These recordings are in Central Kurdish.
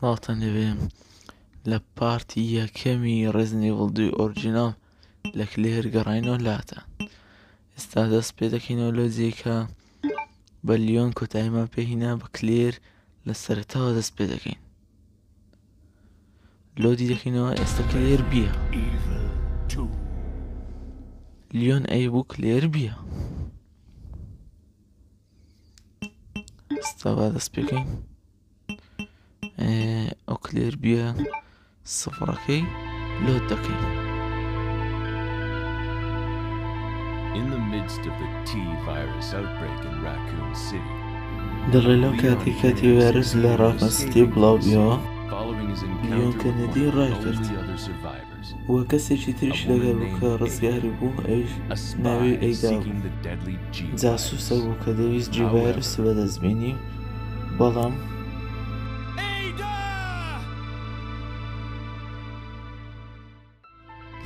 خڵاتان لەوێ لە پارتی یەکەمی Resident Evil 2 ئۆریجیناڵ لە کلێر گەڕاینەوە لاتان. ئێستا دەست پێ دەکەینەوە لۆ جێکە بە لیۆن کۆتاییمان پێهینا بە کلێر لە سەرەتاوە دەست پێ دەکەین. لۆدی دەکەینەوە ئێستا کلێر بیە. لیۆن ئەی بوو کلێر بیە. ئێستا با دەست پێکەین ئەو کلێر بیە سفڕەکەی لۆد دەکەین. In the midst of the T-virus outbreak in Raccoon City, دەڵێ لەو کاتی ڤایرس لە ڕاکۆن سیتی بڵاو بیەوە، following his لیۆن encounter کەنەدی with ڕای all کرد the other survivors, وە کەسێکی تریش لەگەڵ بوو کە ڕزگاری بوو، ئەویش a ناوی spy ئەیدا seeking بوو. the deadly G-virus. جاسووسە بوو کە دەویست جی ڤایرس بەدەستبێنی، بەڵام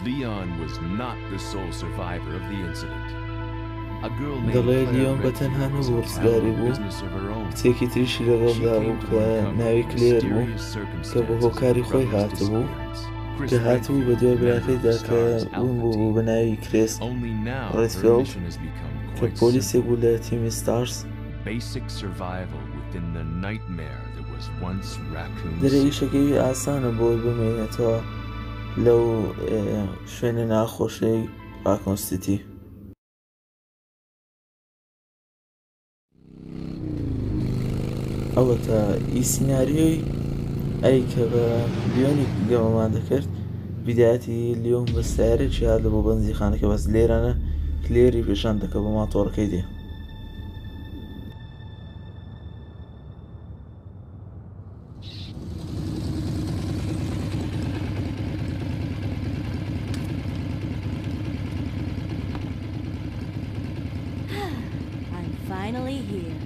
Leon was not the sole survivor of the incident. A girl named دەڵێ Claire لیۆن بە Redfield تەنها was نەبوو a ڕزگاری town بوو، business of her own. کچێکی تریشی She لەگەڵدا بوو came to کە uncover ناوی the کلێر بوو mysterious کە بە circumstances هۆکاری of her خۆی brother's هاتبوو disappearance. Chris کە هاتبوو بە Redfield, دوای member of براکەیدا the کە STARS اون Alpha بوو team. بە ناوی کریس Only now her Redfield mission has become کە quite پۆلیسێک simple. بوو لە تیمی ستارز. Basic survival within the nightmare that was once Raccoon دەرێ City. ئیشەکەی ئاسانە بۆی بمێنێتەوە لەو شوێنە ناخۆشەی ڕاکۆن سیتی. ئەوە تا سیناریۆی ئەی کە بە لیۆنی گەمەمان دەکرد، بیداەتی لیۆن بە سیارێکی هاتە بۆ بەنزیخانەکە، بەس لێرانە کلێری پیشان دەکە بە ماتۆڕەکەی دێ. I'm finally here.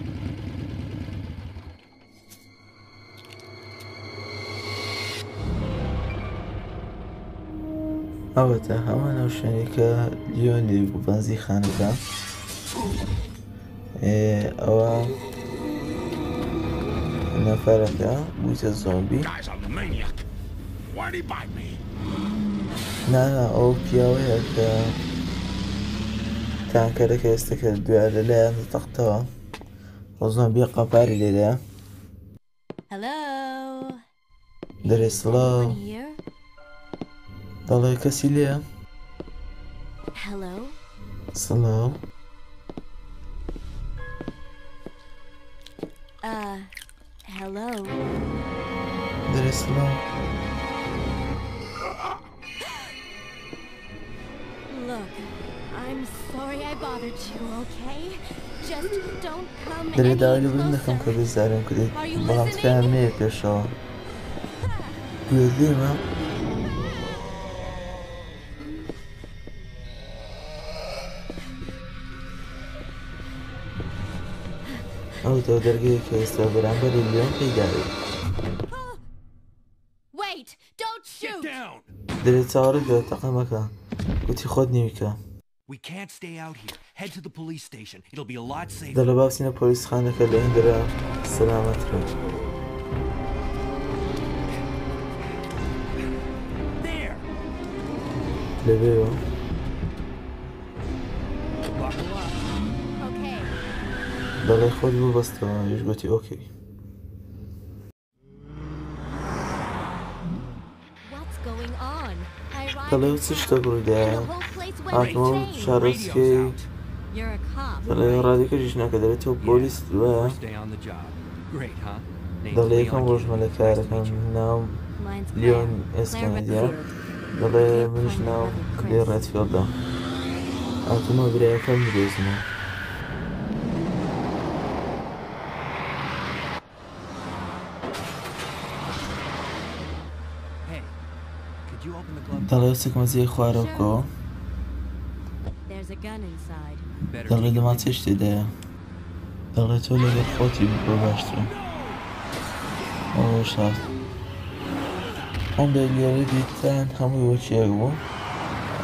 ئەوە تا هەمان ئەو شوێنی کە لیۆن لێ بوو بەنزیخانەکە. ئەوە نەفەرەکە بوویتە زۆمبی. نانا ئەو پیاوەیە کە تانکەرەکە ئێستا کە دوای لەلایەن تەختەوە بۆ زۆمبی قەپاری لێدایە. Hello. دەرێ Is سڵاو، anyone here? دەڵێ کەسی لێیە؟ Hello. سڵاو، Hello. دەرێ سڵاو. Look, I'm sorry I bothered you, okay? Just don't come دەرێ any داوای لەبن دەکەم کە closer. بێزارم کردێت، Are you بەڵام تکایان listening? نەیە پێشەوە. گوێدێمە؟ ئەو تۆ دەرگەیە کە ئێستا بەرامبەری لیۆن پەیداوێت. Wait, don't shoot. دەرێت چاوەڕێت بە تەقەمەکە، گوتی خۆت نیویکە. We can't stay out here. Head to the police station. It'll be a lot safer. دەڵێ باسینە پۆلیسخانەکە لە هێندرا سەلامەترە. There. لەوێەوە Buckle up. Okay. دەڵێ خۆت ببەستەوە، هیچ گوتی ئۆکەی. What's going on? I دەڵێ arrived چ in شتێک town, ڕوویدایە؟ and the whole place went هاتمەوە insane. شارۆچکەی You're a cop, دەڵێ right? ڕادیکەشیش ناکە، دەبێت تۆ پۆلیس وایە. First day on the job. Great, huh? Name's دەڵێ Leon یەکەم Kennedy. ڕۆژمە لە Nice to کارەکەم، meet you. ناوم Mine's لیۆن Claire. ئێس Claire کەنەدیە. Redfield. دەڵێ Your منیش kind ناوم brother, کلێر Chris. ڕێدفیڵدە. هاتوومە برایەکەم بدۆزمەوە. Hey, could you open the glove? دەڵێ چکمە جێی خوارە بکەوە. There's a gun inside. Better دەڵێ take a دەما look. چێ شتێدایە. دەڵێ تۆ لەگەڵ خۆتی بۆ باشترە. ئەوە شات. ئەم بێگێری دیتان هەمووی وەچێک بوو.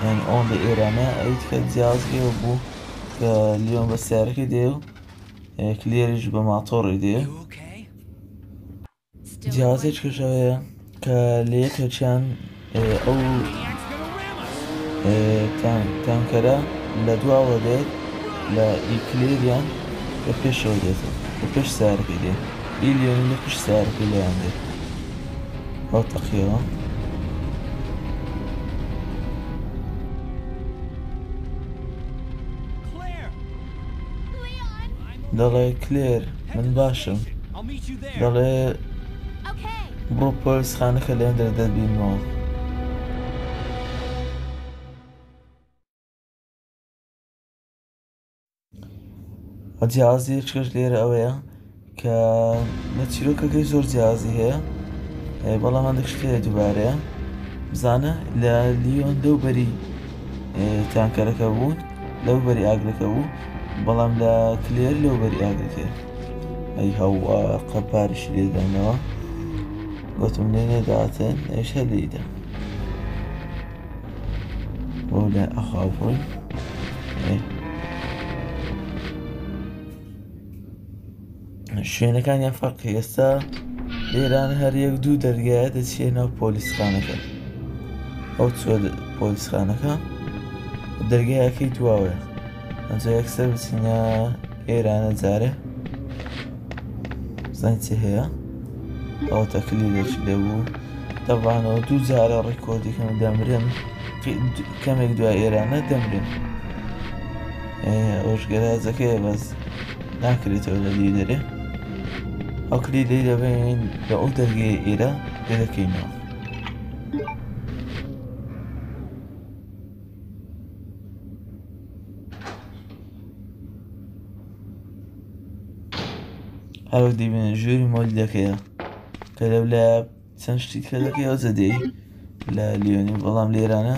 یعنی ئەوم بە ئێرانە ئەویت کە جیازگەوە بوو کە لیۆن بە سیارەکە دێ و کلێریش بە ماتۆڕی دێ. You okay? doing جیازێک کەژەوەیە کە لە یەکێکیان ئەو تانکەرە لە دواوە دێت لە ئیکلێریان لە پێشەوە دێتەوە لە پێش سارەکەی دێت ئیلیۆنی لە پێش سارەکەی لەیان دێت ئەو تەقیەوە Claire! Leon! دەڵێ کلێر من باشم I'll meet you there. دەڵێ Okay. بڕۆ پۆلیسخانەکە لێن دەردەبینەوە جیازی یەکەش لێرە ئەوەیە کە لە چیرۆکەکەی زۆر جیازی هەیە بەڵام هەندێک شتەیە دووبارەیە بزانە لە لیۆن لەوبەری تانکەرەکە بوون لەوبەری ئاگرەکە بوو بەڵام لە کلێر لەوبەری ئاگرەکە ئەی هەوا قەپارش لێدانەوە گوتم لێ نێداتن ئەیش هەلەیدا بۆ لە ئەخاوڕۆی شوێنەکانیان فەرقی ئێستا لێران هەر یەک دوو دەرگایە دەچێنەوە پۆلیسخانەکە ئەو چوە پۆلیسخانەکە دەرگایەکەی دواوەیە ئەنجا یەکسەر بچینە ئێرانە جارێ زانین چی هەیە ئەو تەکلی لێکی لێبوو دەبانەوە دوو جارە ڕێکۆردێکم دەمرن کەمێک دوای ئێرانە دەمرن ئەوش گەراجەکەیە بەس ناکرێتەوە لە لیدەرێ ئەو کلیدەی دەبین لە ئەو دەرگەی ئێرە لێ دەکەینەوە هەروەک دەبینە ژووری مۆلدەکەیە کە لەولایە چەند شتی کە دەکەی ئەو جەدەی لە لیۆنی بەڵام لێرانە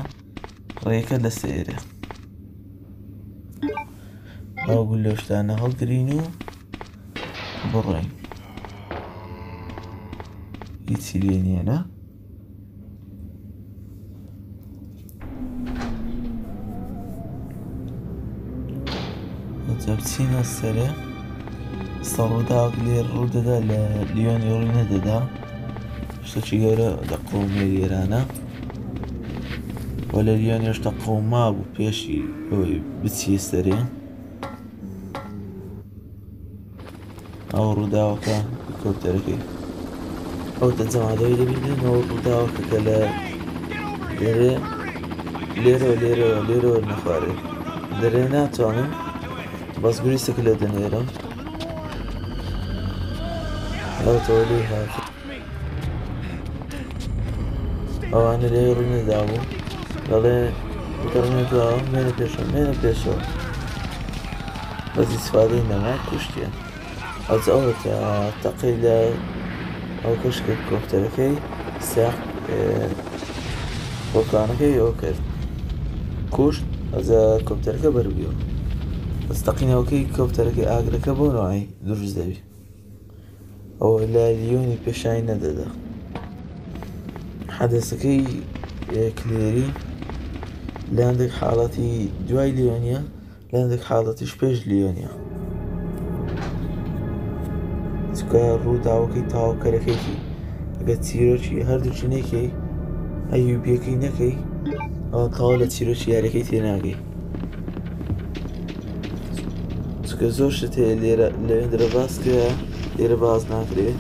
ڕێیەکە لە سێرە ئەو گول لەو شتانە هەڵگرین و بڕۆین هیچی لێ نییەنە ئەجا بچینە سەرێ سەڕووداوەک لێر ڕوودەدا لە لیۆنی ڕووی نەدەدا شتێکی گەورە لە قەومەی ئێرانە وە لە لیۆنی هێشتا قەوما بوو پێشی ئەوەی بچیە سەرێ ئەو ڕووداوەکە کۆپتەرەکەی ئەو جەمادەوەی دەبینێنەوە ڕووداوەکە کە لە لێرەوە نەخوارێت دەرێ ناتوانم بەسگوری سەکە لە دەنێرم ئەوتەوە لێ هات ئەوانە لێ ڕووی نەدابوو دەڵێ دەڕنێتەوە مێنە پێشەوە بەس ئیسفادەی نەما کوشتیان ئەوجا ئەوە تا تەقی لە ئەو کەشکە کۆپتەرەکەی ساق خۆکانەکەی ئەوە کرد کوشت ئەجا کۆپتەرەکە بەربیەوە بەس تەقینەوەکەی کۆپتەرەکەی ئاگرەکە بۆ نوعی دروست دەبی ئەوە لە لیۆنی پێشانی نەدەدا حەدەسەکەی کلێری لە هەندێک حاڵەتی دوای لیۆنیە لە هەندێک حاڵەتیش پێش لیۆنیە چکە ڕووداوەکەی تاواکەرەکەیکی ئەگە چیرۆکی هەردووچی نەکەی ئەیوبیەکەی نەکەی ئەوە تاوا لە چیرۆکی یاریەکەی تێناگەی چکە زۆر شت هەیە لەوێن دەرەباز کرا لێرە باز ناکرێت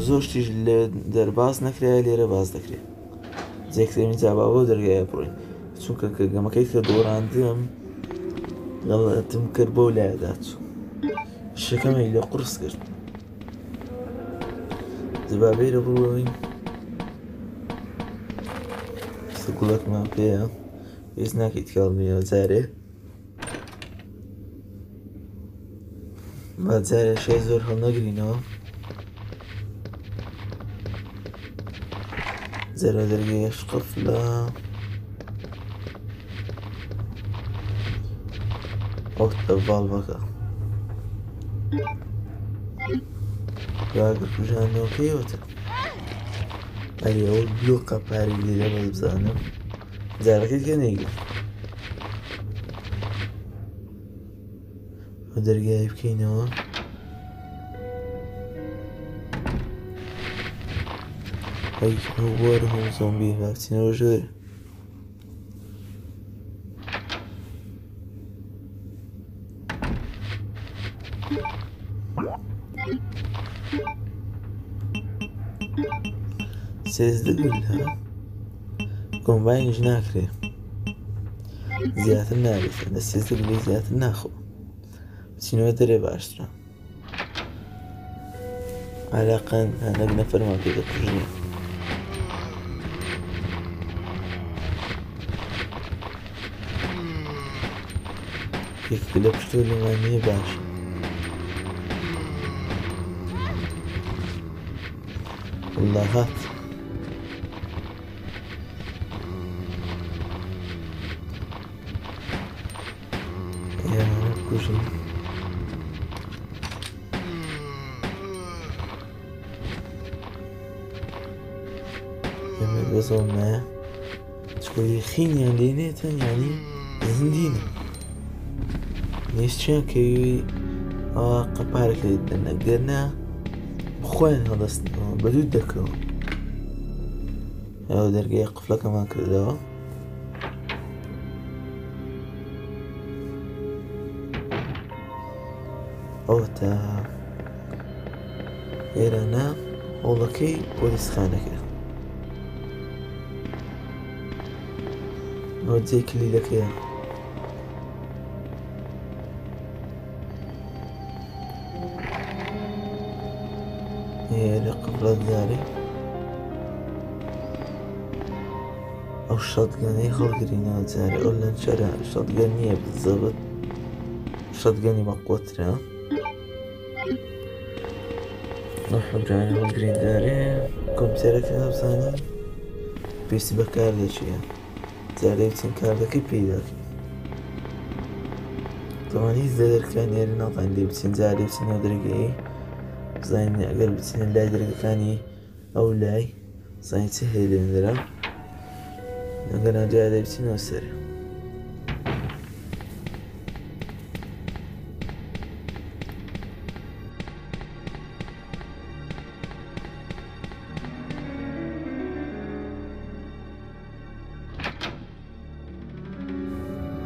زۆر شتیش لە دەرباز نەکرایە لێرە باز دەکرێت جێکترین جابا بۆ دەرگایە بڕۆین چونکە کە گەمەکەی کە دۆڕاندم غەڵەتم کرد بۆ لایەدا چوو شەکەمەی لە قورس کرد زبابەیرە بڕۆین سگوڵەکمان پێیە هیچ ناکەیت کاڵمیەوە جارێ با جارێ شای زۆر هەڵنەگرینەوە جارە دەرگەیە شقفلە ئەوتە ڤاڵڤەکە راگە کوژانەوەکەیەوەتە ئەری ئەوە بلۆقە پاری لێرە بەس بزانم جارەکەی کە نەیگرت ئەو دەرگای بکەینەوە هەی وەرە هەموو زۆمبی باچینەوە ژێر سێزدە گول ها کۆمباینش ناکرێ زیاتر نابێت لە سێزدە گولی زیاتر ناخۆ بچینەوە دەرێ باشترە علاقەن هەنەک نەفەرمان پێ دەکوژنێ یەکێک لە پشتۆ لێوانیە باشە والله هات يا رب كوشي يمد بصور معاه شوية خين يعني لينيتا يعني زندينة ليش شان كي قبارك لدينا قدرنا بخوين هذا بدو دكو او درقية قفلة كمان كردوا او تا ايرانا والله بوليس خانك او زي كلي لك يا هي قبل الداري او الشotgunي خلقرينا زاري اولا نشرع الشotgunية بالضبط الشotgunي مقوترها نحن براني خلقرين داري كمبيوترك هنا بصاني بيس بكار لشيء زاري بتين كاردكي بيداك طبعا يزدر كان يرنا طين لي بتين زاري بتين ودرقي زين اگر بتين اللاي درقاني او لاي زين سهل ندرا اگر نجا بتين وسري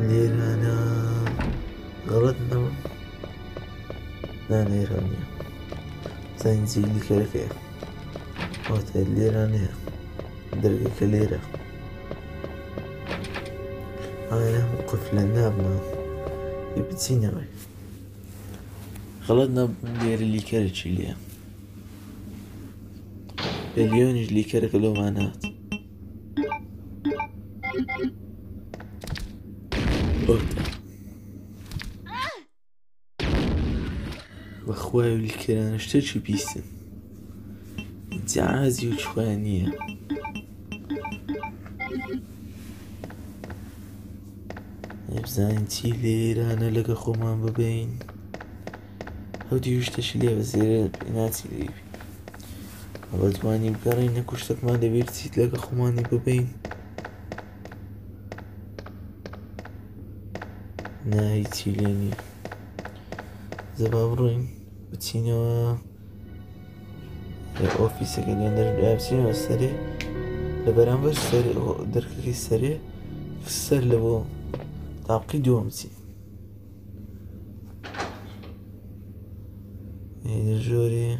ليرانا غلطنا لا ليرانيا زين زي اللي كركه وقت ليرانيا درجة كليرة أنا موقف لنابنا يبتسينا غي غلطنا بير اللي كرك ليا بليونج اللي كرك لو معنات وأخوي الكران اشتري بيسن جعازي وشوانية يبزاين تي ليرة أنا لقى خومان ببين هودي وشتش ليه بزير بناتي ليبي وبدواني بقرين نكوشتك ما دبيرتي تلقى خوماني ببين نهايتي لاني زبابروين بتسينوا اوفيسك اللي ندرب بتسينوا السريع لبرامبر السريع دركك السريع كسر لبو تعقيد وامسي يعني الجوري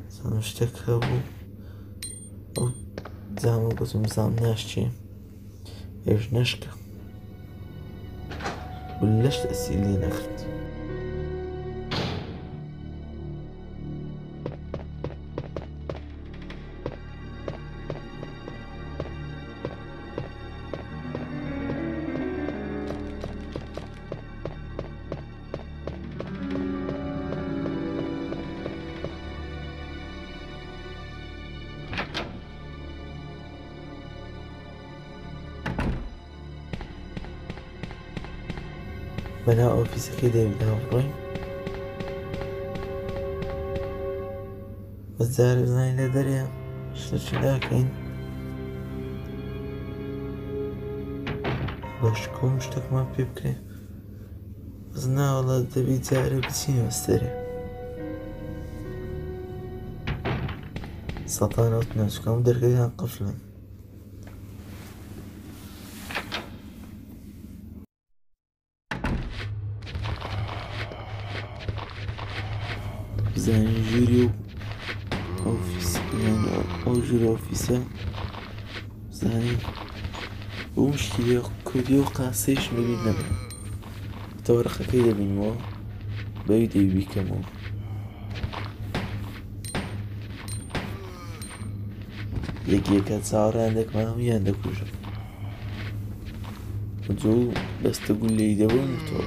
سنشتك هبو او زعمو قسم زعم ناشتي ايش نشكه ولاش تأثير لي ناخد بنا اوفيس كده يبدأ بروين والزارب زين لدريا شتش لكن باشكو مشتك ما بيبكي زنا والله دبي زارب بسين وستري سەتانەوت ناچکەم دەرگەکان قفلن. بزانین ژووری و ئەو ژوورە ئۆفیسە بزانین بۆ مشکلی کودی و قاسەیش نەبین نەبێ تەوەرەقەکەی دەبینەوە بەوی دەوی بیکەمەوە. یەکێکە چاوەڕیان دەکەم هەموویان دەکوژم. جۆ بەستە گولەی دەبم و تۆ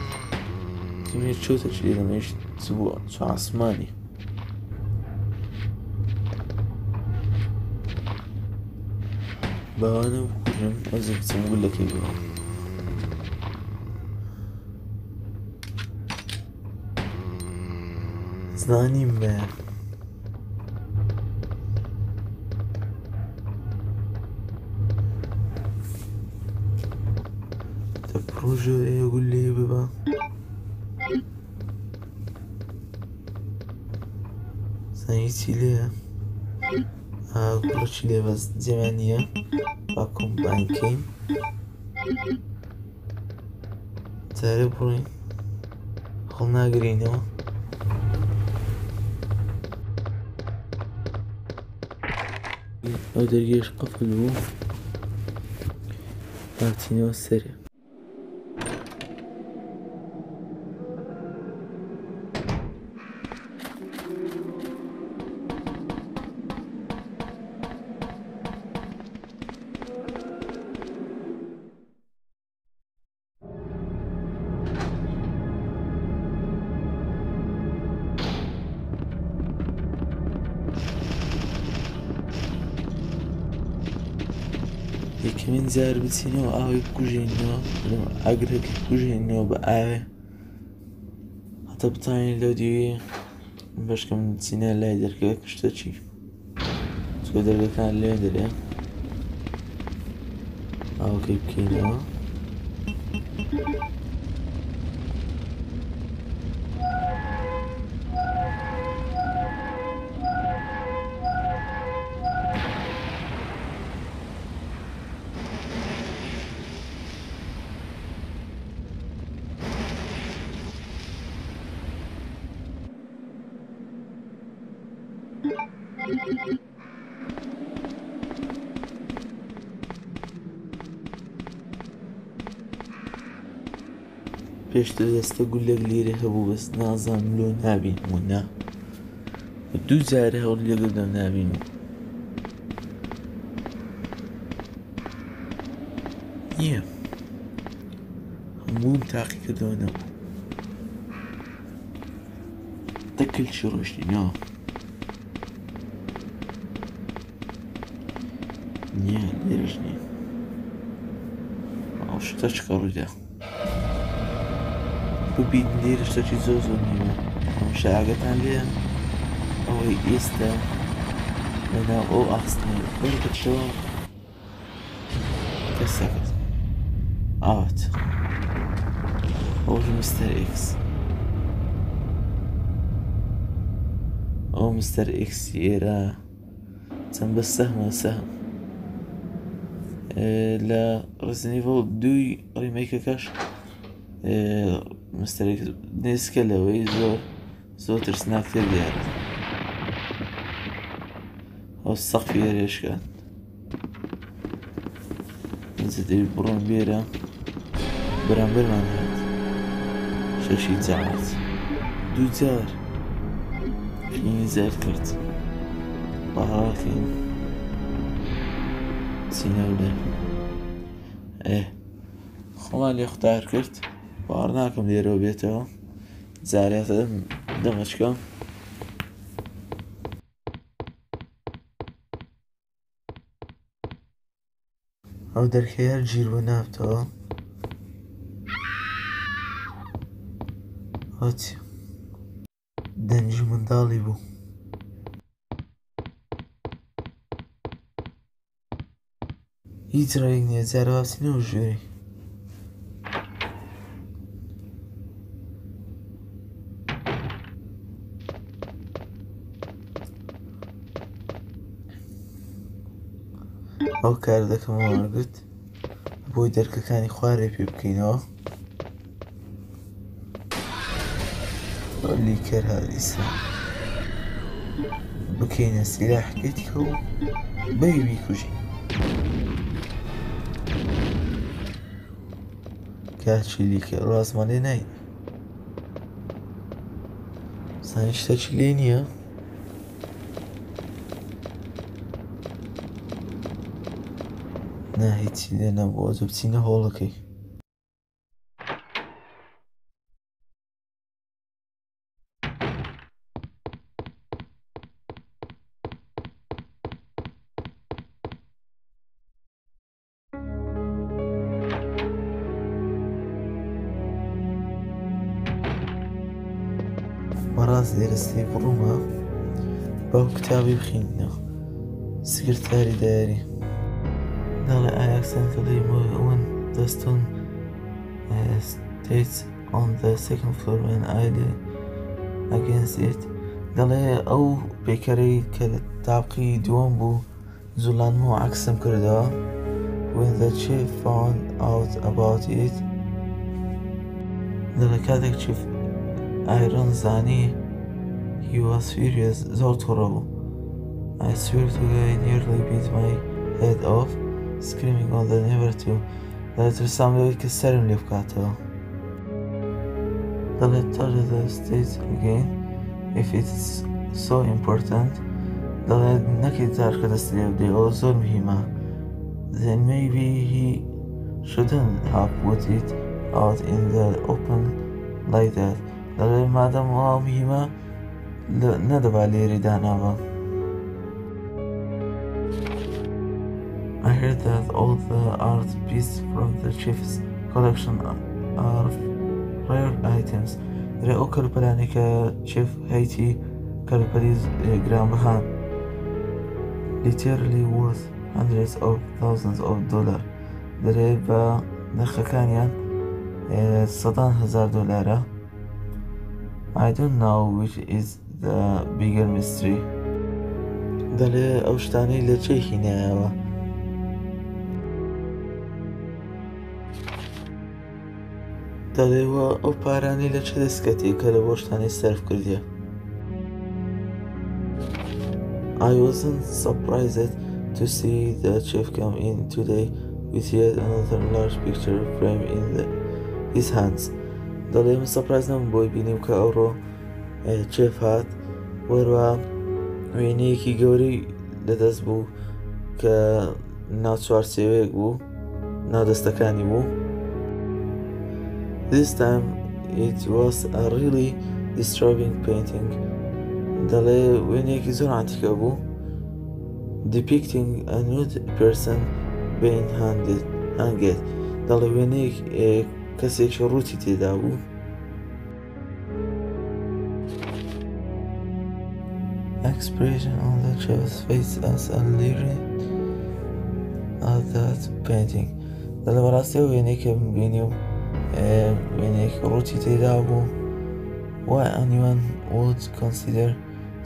تیمێت چۆتە چ لێ دەمەش چ بووە چ عاسمانی باوانە بکوژم ئەزم بچم گولەکەی بڕۆ. زانیم بە ڕۆژە ئێگول لێ ببە زانی چی لێە گوڵەچی لێ بەس جێمان نییە با کۆمبانکەین جارێ بڕۆین هەڵ ناگرینەوە. ئەو دەرگێش قفل بوو باتینەوە سەرێ. یەکەمین جار بچینەوە ئاوی بکوژێنەوە ئاگرەکە بکوژێنەوە بە ئاوێ هەتە بتانین لەو دیوێ بەشکەم چینە لای دەرگەکە کشتە چی چکە دەرگەکان لێ دەرێ ئاوەکەی بکەینەوە. پێشتر دەستە گولەک لێرە هەبوو بەس نازانم لۆ نابینم و نا دوو جارە هەوڵ لێگەدەم نابینم نییە هەمووم تاقی کردەوە نەبوو دەکەلچی ڕۆشتینەوە نییە لێرەش نییە ئەو شتە چکە ڕوویدا ببین لێرە شتێکی زۆر زۆر نیمە هەمیشە ئاگەتان لێیە ئەوەی ئێستا لەناو ئەو ئاستنە بەرگەچەوە کەسەکەت ئاوات ئەوش مستەر ئێکس ئەو مستەر ئێکسی ئێرە چەند بە سەهمە سەهم لە ڕزنیڤڵ دووی ڕیمەیکەکەش مستەر ئێکس نێسکە لەوەی زۆر ترسناکتر دیارە ئەو سەقفی هێرێشکان دەبێت بڕۆن بێرە بەرامبەرمان هات شەشی جارات دوو جار فیلمی زار کرد باڕاکەین چینەولێ خۆمان لێ خوتار کرد باڕ ناکەم لێرەوە بێتەوە جارێتە دەمەچکەم ئەو دەرکەیە گیر بۆ ناوتەوە هاچی دەنجی منداڵی بوو هیچ ڕێک نییە جارە وابچینەوە ژووری ئەو کار دەکەمەوە وەرگرت بۆی دەرکەکانی خوارێ پێ بکەینەوە لیکەر هەریسە بکەینە سیلاحکێتیکە و بەیوی کوژی کاچی لیکە ڕازمانێ نای زانی شتێکی لێ نییە نا هیچی لێ نەبووە زە بچینە هۆڵەکەی بەڕاست لێرە سێ بڕوومە باو کتابی بخینەوە سکرتاری دایاری دەڵێ I accidentally moved when the stone states on the second floor when I leaned against it دەڵێ ئەو پێکەرەی کە تاقی دووەم بوو زوڵانمە و عەکسم کردەوە when the chief found out about it دەڵێ کاتێک چیف ئایرۆن زانی he was furious زۆر تووڕە بوو I swear to God I nearly beat my head off screaming on the never to دەڵێ ترسام لەوەی کە سەرم لێ بکاتەوە دەڵێ touch the stage again if it's so important دەڵێ نەکەی جارکە دەست لێ بدەی ئەوە زۆر مهمە then maybe he shouldn't have put it out in the open like that دەڵێ مادەم ئەوە مهمە نەدەبا لێرەی داناوە I heard that all the art pieces from the chief's collection are rare items دەڵێ ئەو کەلوپەلانەی کە چیف هەیتی کەلوپەلی گرانبەهان literally worth hundreds of thousands of dollars دەڵێ بە نرخەکانیان سەدان هەزار دۆلارە I don't know which is the bigger mystery دەڵێ ئەو شتانەی لە چێ هینایەوە دەڵێوە ئەو پارانەی لە چه دەستکەتی کە لە بۆ شتانەی سەرف کردیە I wasn't surprised to see the chief come in today with yet another large picture frame in his hands دەڵێ من سەپرایز نەبووم بۆی بینیم کە ئەوڕۆ چێف هات وەروە وێنەیەکی گەورەی لەدەست بوو کە ناو چوارچێوەیەک بوو ناو دەستەکانی بوو This time it was a really disturbing painting دەڵێ وێنەیەکی زۆر عەنتیکە بوو depicting a nude person being hanged دەڵێ وێنەیەک کەسێکی ڕووتی تێدا بوو expression on the child's face as a lyric of that painting دەڵێ بەڕاستی ئەو وێنەی کە بینی و وێنەیەکی ڕووتی تێدا بوو why anyone would consider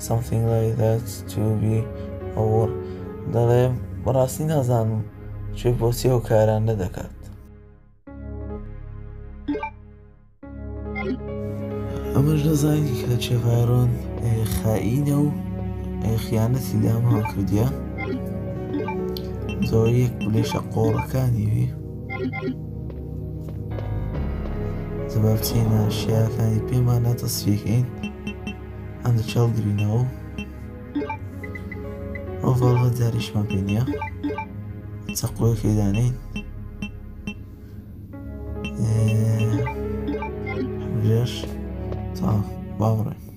something like that to be a war دەڵێ بەڕاستی نازانم چێ بۆچی ئەو کاران نەدەکات ئەمەش دەزانی کە چێف ئایرۆن خائینە و خیانەتی لە هەمووان کردیە زۆر یەک لێشە قۆڕەکانی وی زەبا بچینە شیاکانی پێمان ناتەسفیەکەین ئەم دەچاڵگرینەوە ئەو ڤاڵغە جاریشمان پێ نییە چەقۆیەکەی دانین حەبرێش تا باوڕێن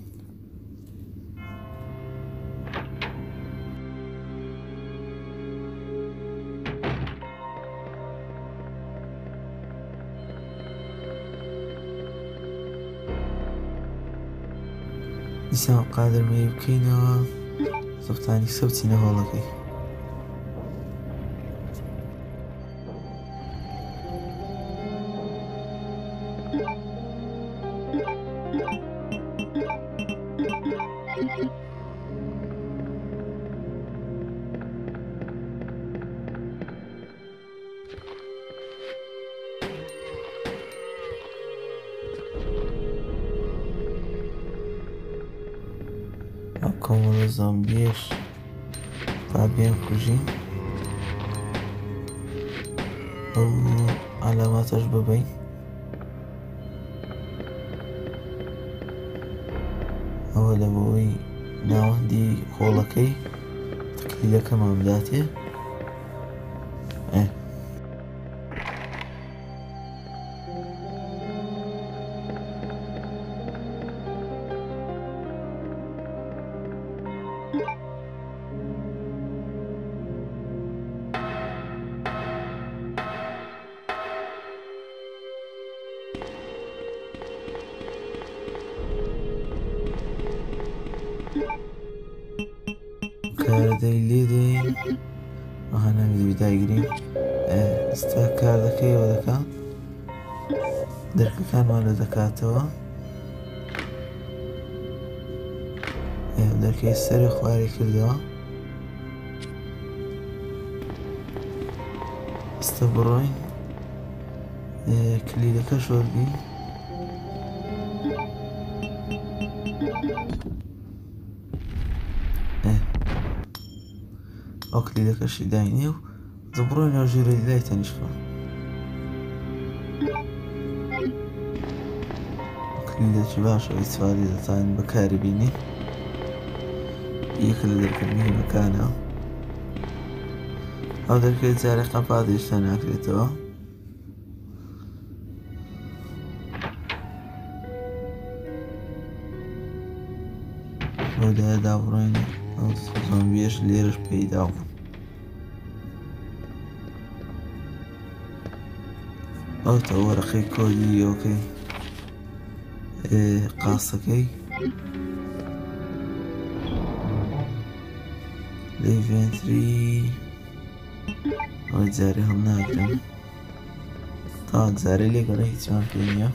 دیسان قادرمەیە بکەینەوە زەفتانی سەوچینە هۆڵەکەی زۆمبیش با بێن کوژین ئەو علاماتەش ببین ئەوە لە بۆی ناوەندی خۆڵەکەی تکلیلەکەمان بداتێ کارەدەی لێ دێین ئەها ناویدی داگرین ئێستا کاردەکەیەوە دەکات دەرکەکانمان لە دەکاتەوە دەرکەی سەری خواری کردەوە ئێستا بڕۆین کلیلەکە شۆردین ئەو کلیلەکەشی داینێ و دەبڕۆینەوە ژوورەی لای تەنیشتەوە کلیلەکی باشە ئیسفادی دەتوانین بەکاری بینی یەکە لە دەرکردنی مەکانە ئەو دەرکەی جارێ قەپاتیشتا ناکرێتەوە لەدایە دابڕۆین ئەو زۆمبیەش لێرەش پەیدا بوو ئەو تە وەرەقەی کۆدی ئەوکەی قاسەکەی لێڤێنتری ئەوەی جارێ هەڵ ناگرم تا جارێ لێگەڕە هیچمان پێ نییە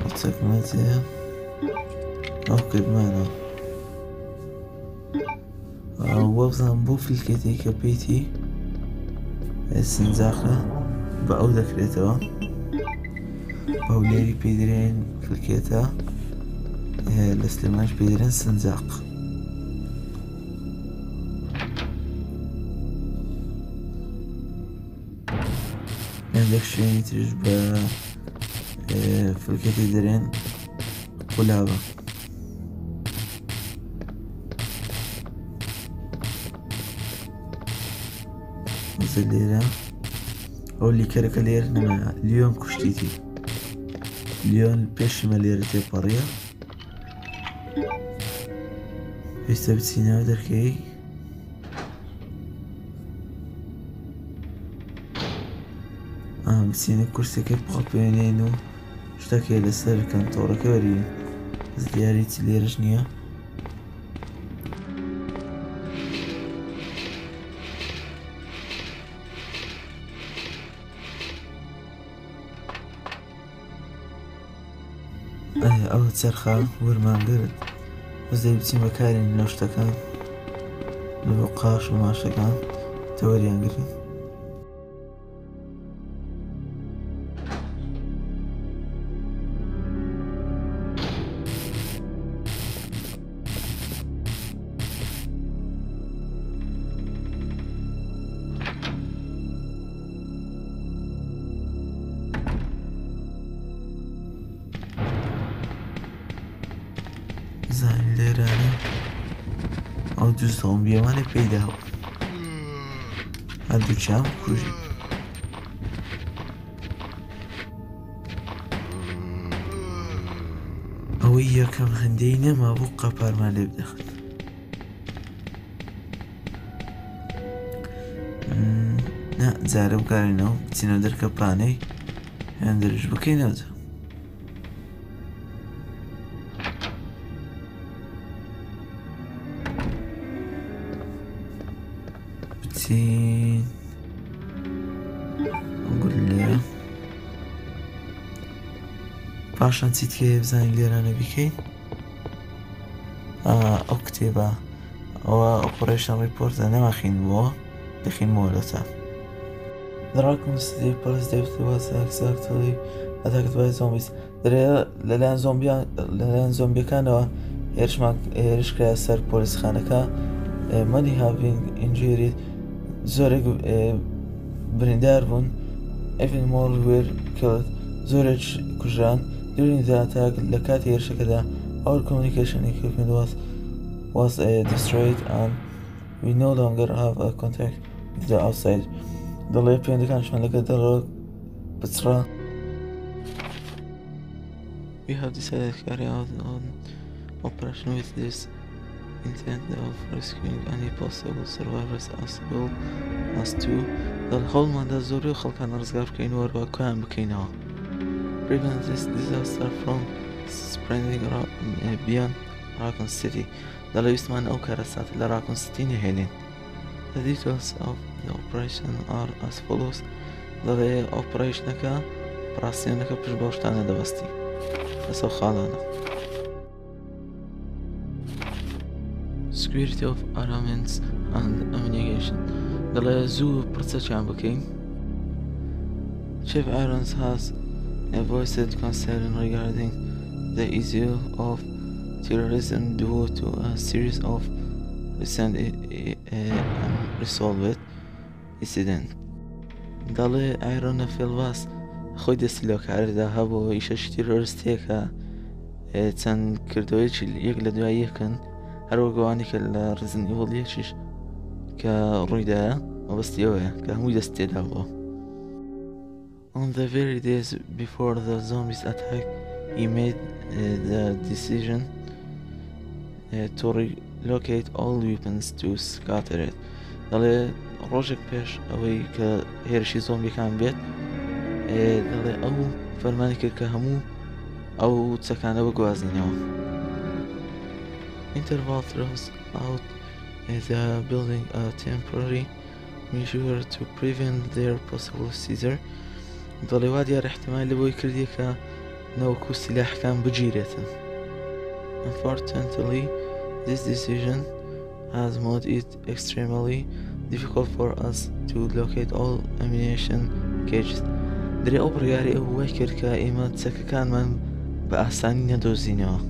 ئەو چەکمەجێ ئەو کردمانە وە بزانم بۆ فیلکێتی کە پێیتی سنجاقە بە ئەو دەکرێتەوە بەو لێری پێدرێن فلکێتە لە سلێمانش پێدرێن سنجاق هەندێک شوێنی تریش بە فلکێتی دەرێن قولابە لێرە ئەو لیکەرەکە لێر نەما لیۆن کوشتیتی لیۆن پێشمە لێرە تێپەڕیە پێویستە بچینەوە دەرکەی بچینە کورسەکەی پاڵپێنێن و شتەکەی لەسەر کەنتۆڕەکە وەرین دیاریی لێرەش نییە ئەو چەرخە وەرمانگرت بەزەی بچین بەکارین لەو شتەکان لە بۆ قاش و ماشەکان تەوەریانگرین زانین لێرانە ئەو دوو زۆمبیەمانە پێیداوە هەردووچیان کوژی ئەوەی یەکەم هەندەی نەما بۆ قەپارمان لێ بدەخن جارە بکارێنەوە بچینە دەرکە پانەی هێن دەرش بکەینەوە لێرە پاشان چیت کێ بزانین لێرانە بیکەین ئەو کتێبە ئەوە ئۆپەرێشن ریپۆرتە نەماخینەوە دەخینەوە لەتا The Raccoon City Police Deputy was exactly attacked by zombies. لەلایەن زۆمبیەکانەوە هێرشکرا سەر پۆلیسخانەکە. many have been injured. زۆرێک بریندار بوون. even more were killed. زۆرێک کوژران. during the attack لە کاتی هێرشەکەدا our communication equipment was destroyed and we no longer have a contact with the outside. دەڵێ پەیوەندەکانشمان لەگەڵ دەرەوە بچڕا. We have decided to carry out an operation with this intent of rescuing any possible survivors as well as to هەوڵماندا زۆری خەڵکان ڕزگار بکەین و هەروە کۆیان بکەینەوە. prevent this disaster from spreading beyond Raccoon City. دەڵێ ویستمان ئەو کارەساتە لە Raccoon City نەهێڵین. The details of the operation are as follows. دەڵێ ئۆپەرەیشنەکە پڕاستێنەکە پشت بەو شتانە دەبەستی لەسەو خاڵانە. Security of armaments and ammunition. دەڵێ زوو پرسەکیان بکەین. Chief Irons has voiced concern regarding the issue of terrorism due to a series of recent unresolved incidents. دەڵێ ئایرۆنە فێڵواس خۆی دەستی لەو کاردا هەبوو ئیشەشی تیرۆریستێکە چەند کردەوەیەکی یەک لە دوای یەکن هەروە گەوانی کە لە ڕزنی وڵیەکیش کە ڕوویدایە مەبەستیەوەیە کە هەمووی دەست تێدا بووە. On the very days before the zombies attack, he made the decision to relocate all weapons to scatter it. دەڵێ ڕۆژێک پێش ئەوەی کە هێرشی زۆمبیەکان بێت دەڵێ ئەو فەرمانی کرد کە هەموو ئەو چەکانە بگوازنەوە. Interval throws out the building a temporary measure to prevent their possible seizure. دەڵێ وا دیارە احتیمال لەبۆی کردی کە نەوەکو سیلاحەکان بگیرێتن. Unfortunately, this decision has made it extremely difficult for us to locate all ammunition cages. درێ ئەو بڕیاری ئەو وای کرد کە ئێمە چەکەکانمان بە ئاسانی نەدۆزینەوە.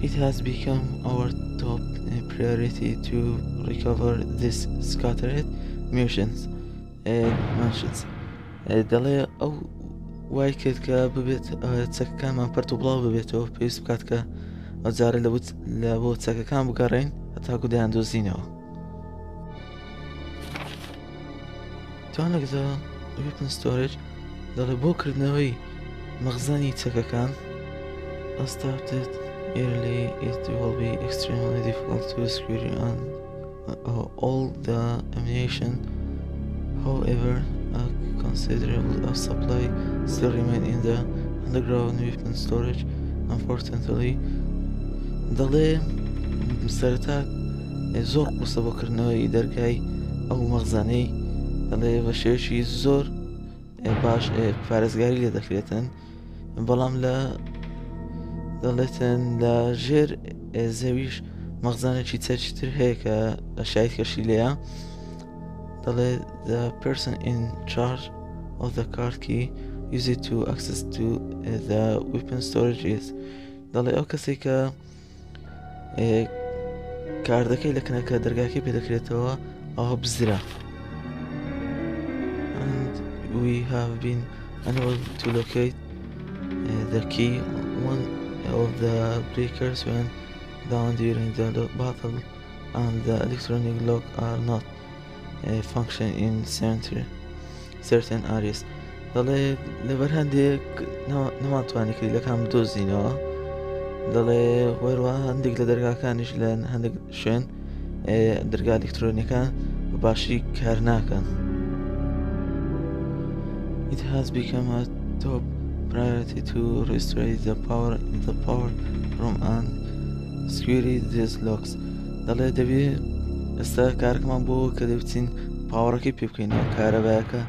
It has become our top priority to recover this scattered munitions. دەڵێ ئەو وای کرد کە ببێت چەکەکانمان پەرت و بڵاو ببێتەوە پێویست بکات کە ئەو جارە لە بۆ چەکەکان بگەڕێین هەتاکو دەیاندۆزینەوە. توانێکدا weapon storage دەڵێ بۆ کردنەوەی مەخزانی چەکەکان started early. It will be extremely difficult to secure all the ammunition. However, a considerable supply still remain in the underground weapon storage. Unfortunately, دەڵێ سەرەتا زۆر قوسە بۆکردنەوەی دەرگای ئەو مەخزانەی دەڵێ بە شێوەیەکی زۆر باش پارێزگاری لێ دەکرێتن بەڵام لە دەڵێتن لە ژێر زەویش مەخزانێکی چەرچتر هەیە کە شایەت کەشی لێیە. دەڵێ the person in charge of the card key use it to access to the weapon storage is. دەڵێ ئەو کەسێک کە کاردەکەی لە کنەکە دەرگاکەی پێ دەکرێتەوە ئەوە بزرە. And we have been unable to locate the key. One of the breakers went down during the battle and the electronic lock are not function in certain areas. دەڵێ لەبەر هەندێک نەماتوانی کلیلەکان بدۆزینەوە. دەڵێ وەروە هەندێک لە دەرگاکانیش لە هەندێک شوێن دەرگا ئەلکترۆنیەکان باشی کار ناکەن. It has become a top priority to restore the power in the power room and secure these locks. دەڵێ دەبێت ئێستا کارەکەمان بۆ کە دەبچین پاوەڕەکەی پێ بکەینەوە کارەبایەکە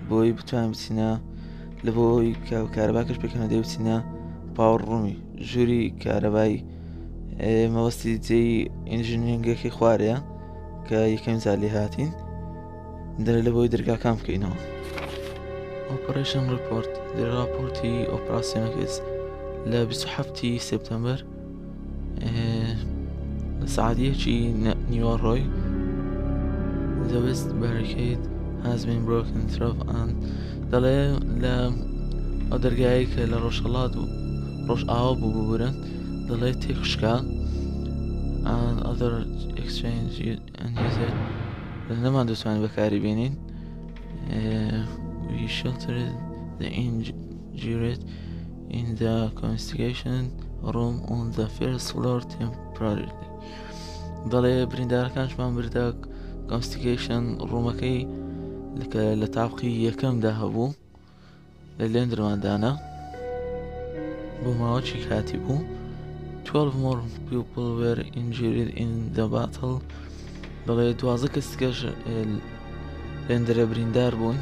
بۆی بتوانین بچینە لە بۆی کارەباکەش پێکەنە دەبچینە پاوەڕ ڕوومی ژووری کارەبایی مەبەستی جێی ئینژینیرینگەکەی خوارەیە کە یەکەم جار لێ هاتین دەرە لە بۆی دەرگاکان بکەینەوە. Operation Report. The راپۆرتی ئۆپراسیۆنەکەس لە 27 سپتەمبەر سعادية نيوروي. The west barricade has been broken through and دەڵێ لە ئەو دەرگایە کە لە ڕۆژهەڵات و ڕۆژ ئاوا بوو ببورن دەڵێ تێکشکا and other exchange and use it نەمان دەتوانین بەکاری بێنین. We sheltered the injured in the investigation room on the first floor temporarily. دەڵێ بریندارەکانشمان بردە کۆنستیگەیشن ڕوومەکەی لە تاقی یەکەمدا هەبوو لە لێندرماندانە بۆ ماوەی کاتی بوو. 12 more people were injured in the battle. دەڵێ 12 کەس دیکەش لێندرە بریندار بوون.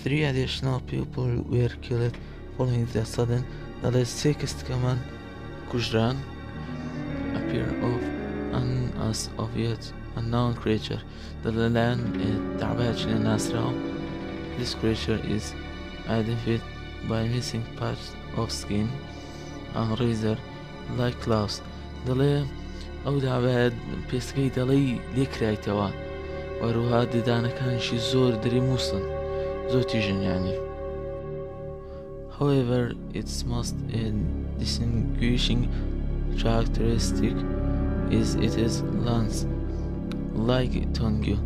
3 additional people were killed following the sudden. دەڵێ 3 کەس دیکەمان کوژران. appear of an as of yet unknown creature. دەڵێ لایەن دابایەکی لە ناسراو. This creature is identified by missing parts of skin and razor like claws. دەڵێ ئەو دابایەت پێسەکەی دەڵێ لێکرایتەوە وەروها ددانەکانشی زۆر دەریموسن زۆر تیژنیانی. However, its most distinguishing characteristic is it is lance like tongue.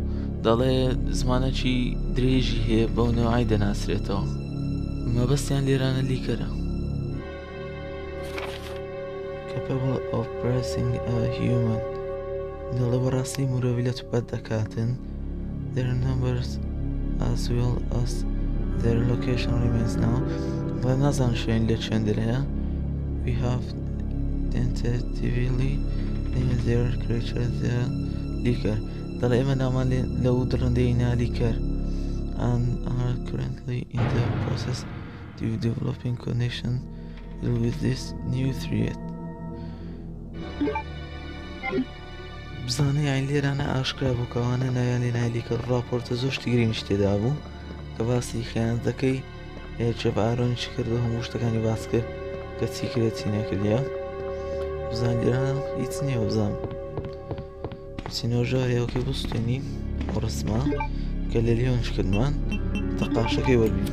دەڵێ زمانەکی درێژی هەیە بەو نەوەی دەناسرێتەوە. مەبەستیان لێرانە لیکەرە. Capable of pressing a human. دەڵێ بەڕاستی مرۆڤی لە توپەت دەکاتن. Their numbers as well as their location remains now. و نازانم شوێن لە چەندرەیە. We have tentatively named their creature the Licker. دەڵێ ئێمە نامان لەو دڕندەی نالیکەر and are currently in the process of developing connection with this new threat. بزانە یان لێرانە ئاشکرا بوو کەوانە ناویان لێ نالیکەر ڕاپۆرتە زۆر شتی گرنگش تێدا بوو کە باسی خیانەتەکەی جێف ئارۆنیش کرد و هەموو شتەکانی باس کرد کە چی کرێت چی نەکردیە. بزان لێرانە هیچ نییە بزانم چینەوە ژارێەوەکەی بستێنی ئەو ڕسمە کە لە لێۆنش کردمان تا قاشەکەی وەربین.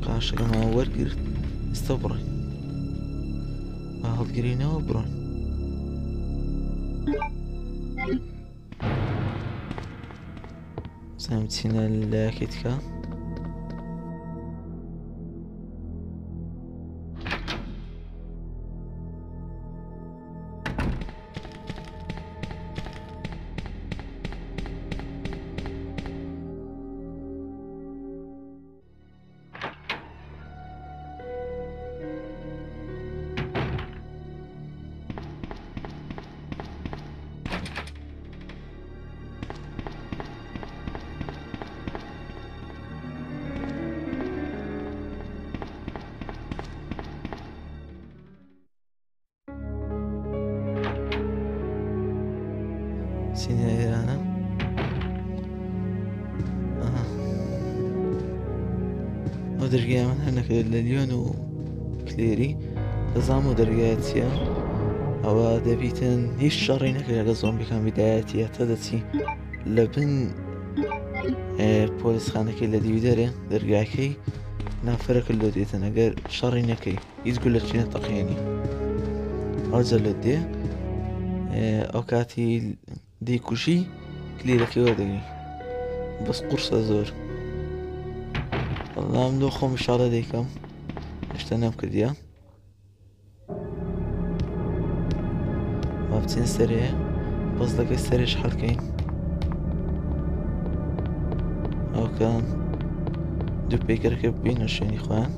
قاشەکەمان وەرگرت ئێستا بڕۆین با هەڵگرینەوە بڕۆین. بزانم چینە لایەکەی تکە. چینە ئێرانە ئەو دەرگای من هەر نەکرد لە لیۆن و کلێری دەزانم و دەرگایە چییە ئەوە دەبیتن هیچ شەڕی نەکرد لەگە زۆمبیەکان بیدایەتیە تا دەچی لە بن پۆلیسخانەکەی لە دیویدەرێ دەرگاکەی نافرەکە لۆ دێتن ئەگەر شەڕی نەکەی هیچ گول لە چینە تەقیێنی ئەوجە لۆ دێ ئەو کاتی دیکوشی کلیرەکەی وەردەگری بەس قورسە زۆر بەڵام دۆ خۆم شاڵە دەیکەم هێشتا نەم کردیە با بچین سەرێ بەس دەکەی سەرێش هەڵکەین ئەوکەم دوو پێکەرەکە ببینە شوێنی خۆیان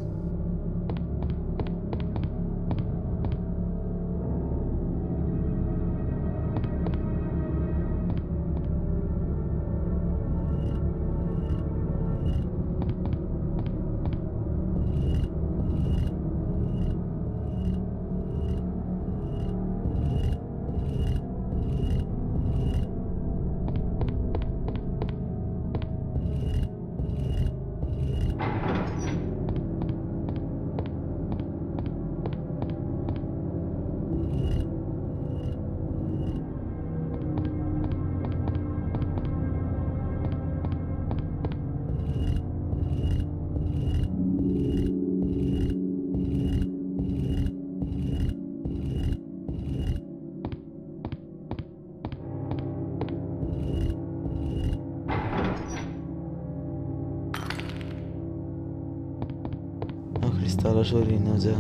تاڵە ژۆری نەوجە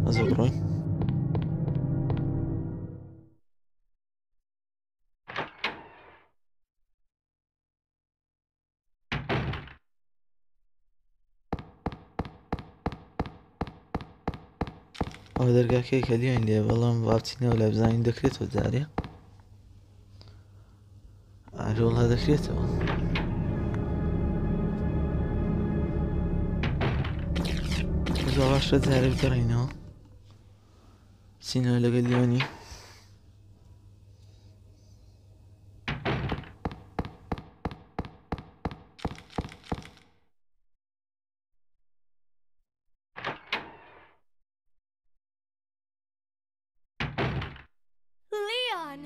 ئەزە بڕۆین ئەوە دەرگاکەی کە لیۆین لێ بەڵام وابچینەوە لای بزانین دەکرێتەوە جارێ ئارۆڵا دەکرێتەوە باشە جارێ بگەڕینەوە چینەوە لەگەڵ لیۆنی Leon!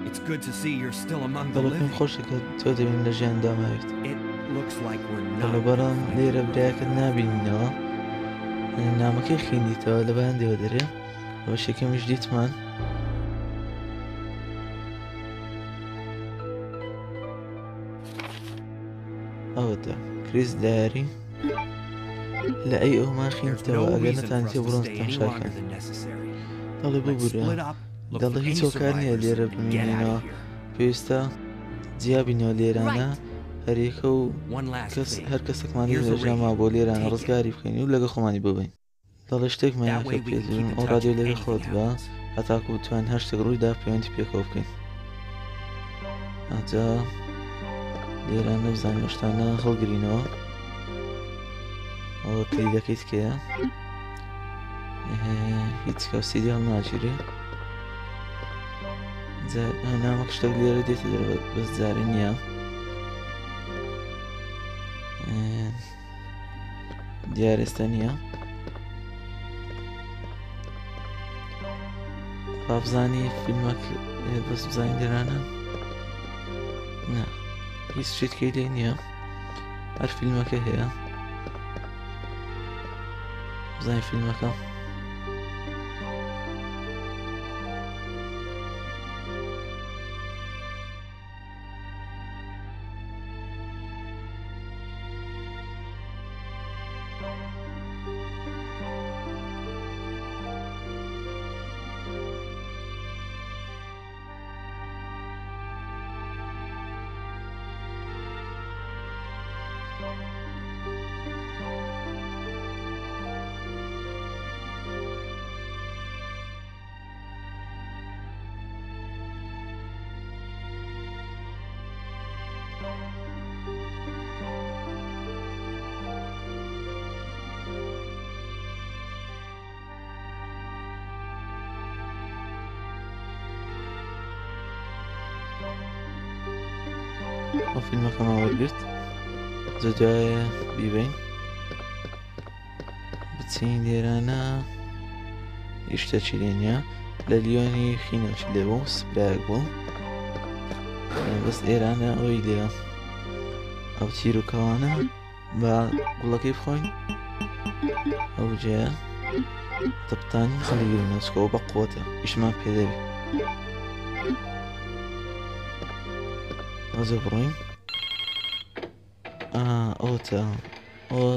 It's good to see you're still among the بەڵێ پێم living. خۆشە کە تۆ دەبین لە ژیان داماویت It looks like we're بەڵێ not. بەڵام لێرە برایەکەت نابینینەوە نامەکەی خینیتەوە لە بەیان دێوە دەرێ ئەوە شێکەمیش دیتمان ئەوەتە کریس دایاری لە ئەی ئەومان There's خینتەوە no ئەگەر reason for نەتانتێ us to بڕۆن stay any longer تەماشاکەن than necessary. دەڵێ Let's ببوورە split up, look دەڵێ for هیچ any هۆکار نییە survivors, لێرە and get out بمینێنەوە of here. پێویستە جیابینەوە لێرانە هەرێکە و One last کەس thing. هەر کەسێکمانی Here's a لە ژیانما radio. بۆ لێرانە Take it. ڕزگاری بکەین و لەگە خۆمانی ببین دەڵێ شتێکمەیە That کە way we can پێدون keep in ئەو touch ڕادیۆ if لەگە anything خۆت بە happens. هەتاکو بتوان هەر شتێک ڕوویدا پەیوەندی پێکەوە بکەین ئەجا لێرانە بزانین شتانە هەڵگرینەوە ئەوە کلیدەکەی تکەیە هیچ کەوسیدی هەڵ ناگیرێ نامەک شتێک لێرە دێتە دەرەوە بەس جارە نییە دیارێستا نییە با بزانی فیلمەک بەس بزانین لێرانە نا هیچ شتێکی لێ نییە هەر فیلمەکە هەیە بزانین فیلمەکە ئەو فیلمەکەمە وەرگرت زە دوایە بیبین بچین لێرانە هیچ لێ نییە لە لیۆنی خینەوەچ لێبوو سپرایەک بوو بەس ئێرانە ئەوی لێ ئەو چیرروکەوانە بە گوڵەکەی بخۆین ئەو جەیە تەپتانی خەڵیگرنەوەچکەوە بە قوتە ئیشمان پێدەبی ئەزە بڕۆین ئەوتە ئەوە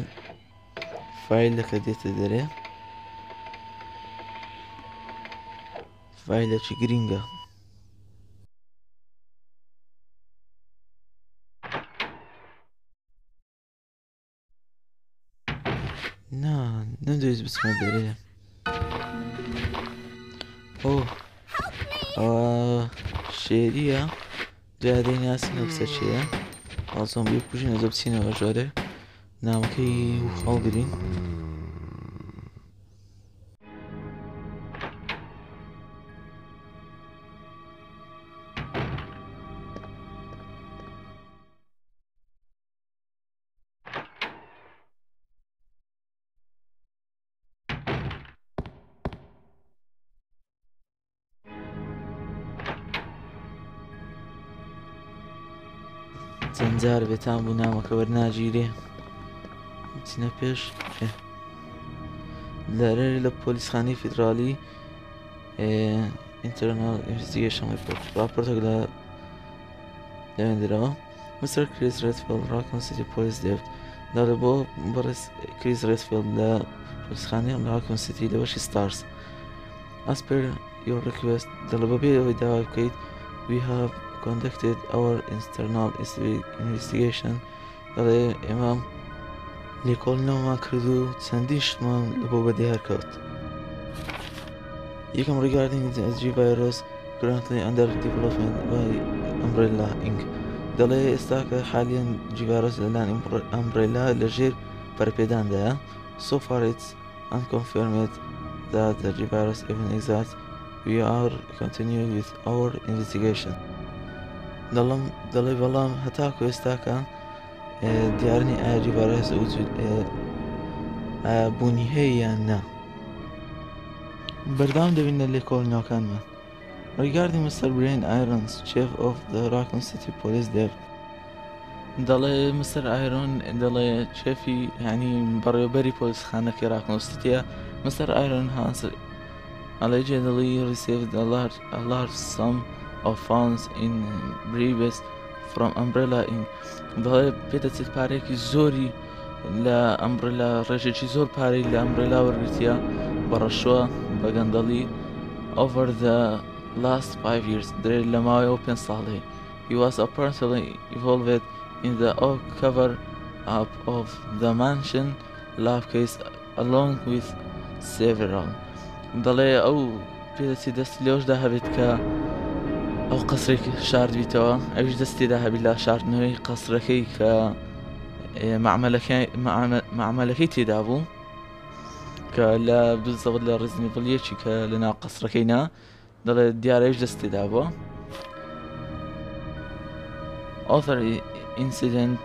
فایلەکە دێتە دەرێ فایلەکی گرینگە نەمدەویست بچمە دەرێ ئەوە شێریە جادەی ناسی نەکسە چیە ئازۆم بێ کوژین ئەزە بچینەوە ژۆرە نامەکەی هەڵگرین چەند جار بێتان بوو نامەکە وەرناگیرێ چینە پێش لەرە لە پۆلیسخانەی فیدرالی ئینتەرنال ئینڤستیگەیشن ڕیپۆرت راپۆرتێک لە لەوێندرەوە Mr. Chris Redfield Raccoon City Police Deputy دەڵێ بۆ بەڕێز Chris Redfield لە پۆلیسخانەی Raccoon City لە بەشی Stars. As per your request دەڵێ بەبێ ئەوەی داوا بکەیت we have conducted our internal investigation دەڵێ ئێمە لێکۆڵینەوەمان کرد و چەندین شتمان لە بۆ بەدیهار کەوت. یەکەم regarding the SG virus currently under development by Umbrella Inc. دەڵێ ئێستا کە حالیان جیڤایرۆس لەلایەن ئەمبرێلا لەژێر پەرپێداندایە. So far it's unconfirmed that the G-virus even exists. We are continuing with our investigation. دەڵێ بەڵام هەتاکو ئێستاکە دیارنی ئایا G-virus بوونی هەیە یان نا. بەردەوام دەبین لە لێکۆڵینەوەکانمان. Regarding Mr. Brian Irons, Chief of the Raccoon City Police Deputy دەڵێ Mr. Iron دەڵێ چێفی یعنی بەڕێوەبەری پۆلیسخانەکەی Raccoon Cityە. Mr. Iron has allegedly received a large sum of funds in bribes from Umbrella Inc. دەڵێ پێدەچێت پارێکی زۆری لە ئەمبرێلا ڕێژێکی زۆر پارەی لە ئەمبرێلا وەرگرتیە بە ڕەشوە بە گەندەڵی over the last 5 years درێ لە ماوەیەوە 5 ساڵەی. He was apparently involved in the cover-up of the Mansion Love case along with several. دەڵێ ئەو پێدەچێت دەستی لێوەشدا هەبێت کە ئەو قەسرێک شاردویتەوە ئەویش دەستێدا هەبی لە شاردنەوەی قەسرەکەی کە معمەلەکەی تێدا بوو کە لە بزەوت لە ڕزنیڤڵیەکی کە لە ناو قەسرەکەینا دەڵێ دیارەویش دەست تێدا بووە. Other incident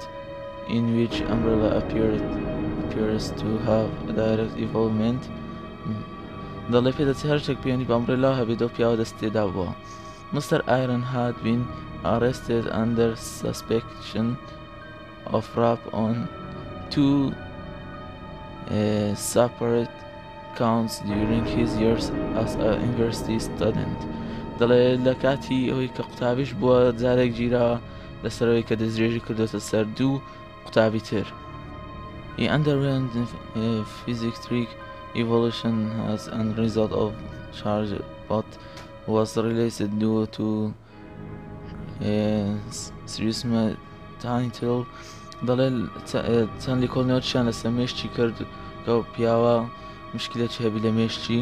in which Umbrella appears to have a direct involvement دەڵێ پێدەچێت هەرچێک پەیوەندی بە ئەمبرێلا هەبێت ئەو پیاوە دەست تێدا بووە. Mr. Iron had been arrested under suspicion of rape on 2 separate counts during his years as an university student. دەڵێ لە کاتی ئەوەی کە قوتابیش بووە جارێک گیراوە لەسەرەوەی کە دەستدرێژی کردوتە سەر 2 قوتابی تر. He underwent physics evolution as a result of charge but was released due to serious mental. دەڵێ چەند لێکۆڵینەوەیان لەسەر مێشتی کرد کە ئەو پیاوە مشکلێکی هەبی لە مێشتی.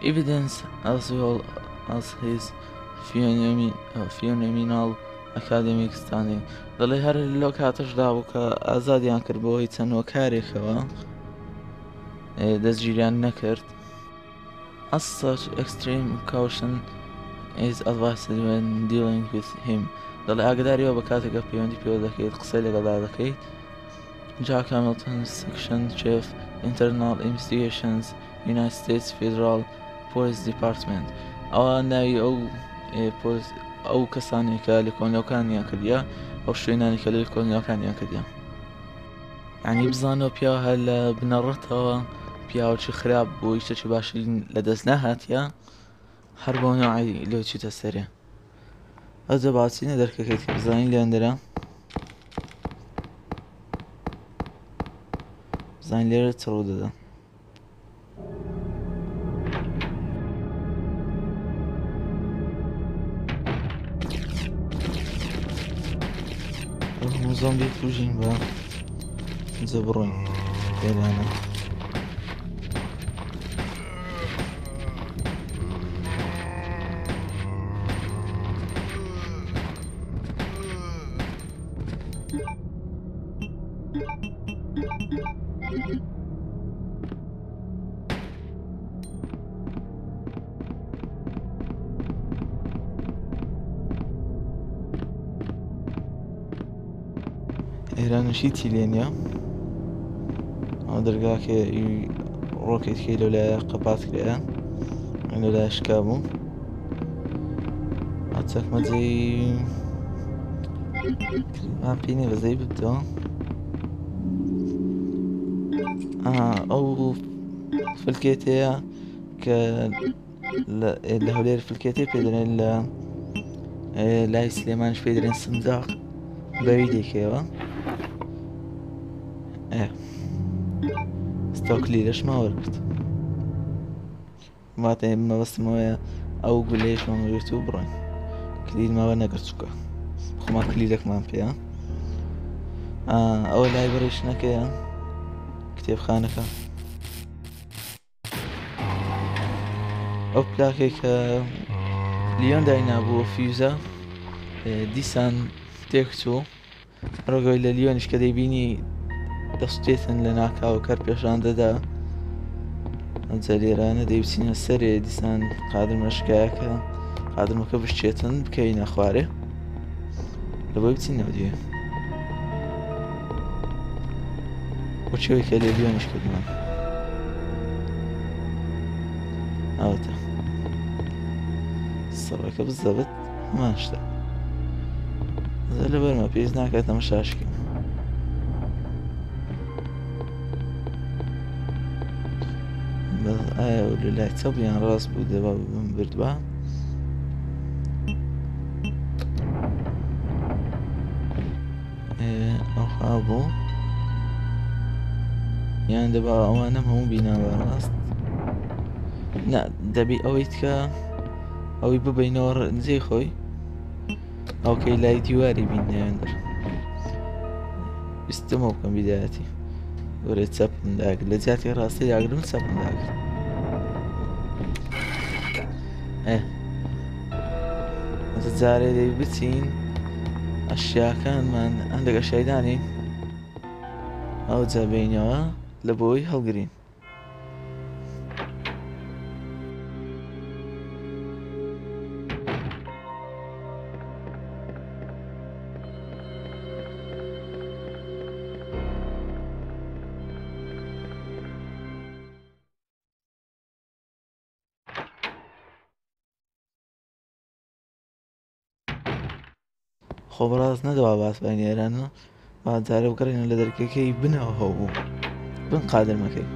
Evidence as well as his phenomenal academic standing دەڵێ هەر لەو کاتەشدا بوو کە ئازادیان کرد بۆەوەی چەند وەکارێکەوە دەستگیریان نەکرد. As such extreme caution is advised when dealing with him. دەڵێ ئاگداریەوە بە کاتێکە پەیوەندی پێوە دەکەیت قسەی لەگەڵا دەکەیت. Jack Hamilton Section Chief Internal Investigations United States Federal Police Department ئەوە ناوی ئەو کەسانێکە لێکۆڵینەوەکانیان کردیە ئەو شوێنانی کە لە لێکۆڵینەوەکانیان کردیە. یعنی بزانەوە پیاوە هەر لە بنەڕەتەوە پیاوەکی خراپ بوو هیچێکی باشی لە دەست نەهاتیە هەر بۆ نەوعی لێو چیتە سەرێ. ئەو دەباچینە دەرکەکەیت کە بزانین لێندرە بزانین لێرە چ ڕوو دەدا. زۆمبی توژین بە جە بڕۆین لێرانە. ئێرانشی تیلێنیا ئەو دەرگاکە ڕۆکێتکەی لەولایە قەپات کرایە لەلایە شکا بوو. ئەو چەکمەجەی مان پێی نییە بەزەی بتەوە. ئەو فلکێتەیە کە لە هەولێر فلکێتەی پێدرێن لە لای سلێمانش پێدرێن سنداق بەوی دێکەوە ستۆکلی لەشما وەرگرت واتە مەبەستمەوەیە ئەو گولەیەشمان وێت و بڕۆین کلیدماوە نەگرت چووکە خۆمان کلیدەکمان پێە ئەوە لای بەڕێشنەکەیە کتێبخانەکە ئەو پلاکێک کە لیۆن داینابووە فیوزە دیسان تێکچوو ڕۆگەی لە لیۆنیش کە دەیبینی دەستێتن لە ناکاو کەر پێشان دەدا ئەمجا لێرانە دەیبچینە سەرێ دیسان قادرمەشکایەکە قادرمەکە بشتێتن بکەینە خوارێ لە بۆی بچینەوە دوێ بۆچەوەی کە لێ لیۆنیش کردمان ئەوەتە سەڕەکە بزەبت هەمان شتە لە بەرمە پێویست ناکات ئەمە شاشکە ئایا لە لای چەپ یان ڕاست بوو دەبا من بردووە ئەوها بوو یان دەبا ئەوانەم هەموو بیناوە ڕاست دەبی ئەوەی کە ئەوەی ببینەوە نزیێ خۆی ئەوکەی لای دیواری بینێندر ویستمە بکەم بیدایەتی وەرێ چەپم داگرت لە جاتی ڕاستی داگرم چەپم داگرت جارێ دەی بچین ئەشیاکانمان هەندێک ئەشیادانین ئەو جا بینەوە لە بۆی هەڵگرین خۆ بەڕاست نەدەوا باسبانی ئێرانە جارە بگەڕێنە لە دەرکەکەی بنەوە هەبوو بن قادرمەکەی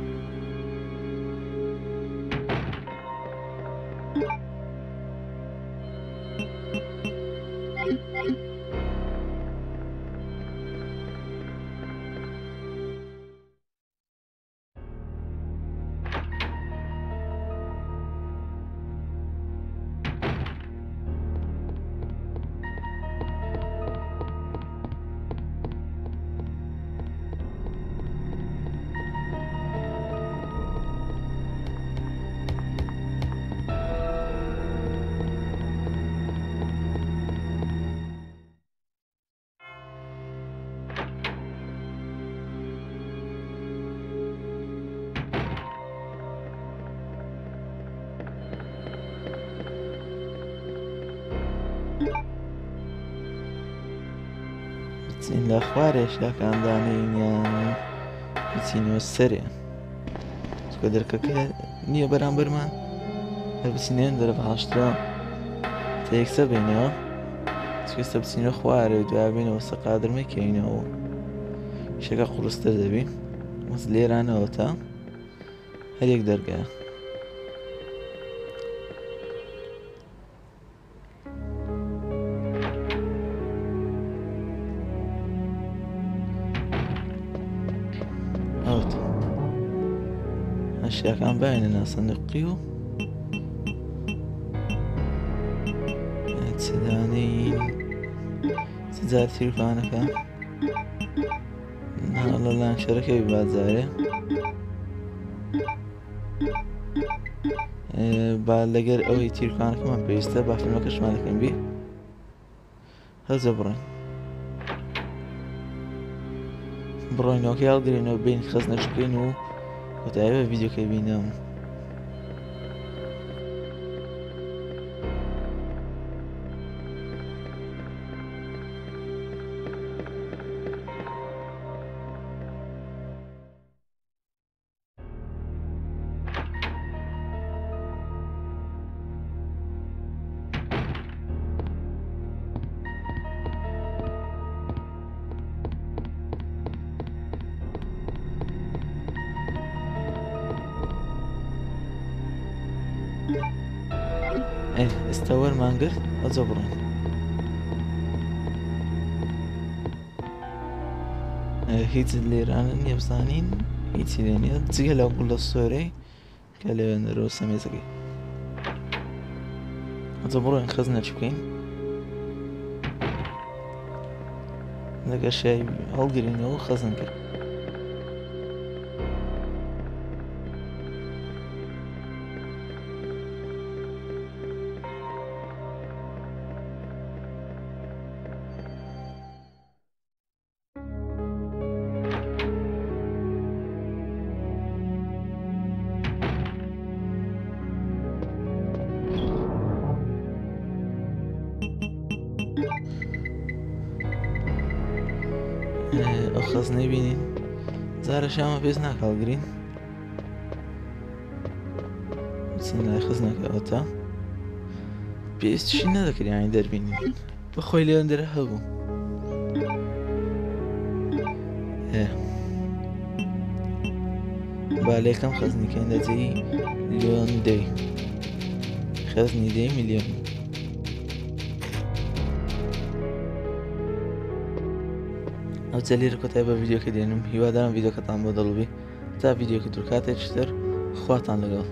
بچین لە خوارێ شاکاندانەیان بچینەوە سەرێ چکە دەرکەکە نییە بەرامبەرمان هەر بچینێن دەرە بەهاشترا تا یەکسە بینەوە چکەستە بچینە خوارێ و دوای بینەوە سە قادرمەی کەینەوە شەکە قوڕستر دەبی مەس لێرانەوە تا هەر یەک دەرگایە ئەشیاکان باینە سندوقی و چدانین جار تیرفانەکە لە لانچەرەکەی بازارێ با لەگەر ئەوەی تیرفانەکەمان پێویستە با فیلمەکەشمان دەکەین بی هەزە بڕۆینەوەکە هەڵگرێنەوە بین خەزنەشکەین و وتایبە ڤیدیۆکەی بینەوە ئێستا وەرمان گرت ئەجە بڕۆین هیچ لێرانە نییە بزانین هیچی لێ نییە جگە لەو گوڵە سۆرەی کە لەوێنەرەوە سەمێزەکەی ئەجە بڕۆین خەزنەچ بکەین لەگە شای هەڵگرینەوە خەزن کرد ئەو خەزنەی بینین زارە شامە پێز ناکەڵگرین چین لای خزنەکەوەتە پێویستیشی نەدەکریانی دەربینین بەخۆی لێوەندەرە هەبوو با لێکەم خەزنیکەین دەجێی میلیۆن دەی خەزنی 10 میلیۆن ئەو جەلیرە کۆتای بە ڤیدیۆکە دێنم هیوادارم ڤیدیۆکەتان بۆ دڵبێ تا ڤیدیۆکە دوورکاتێک تر خواتان لەگەڵ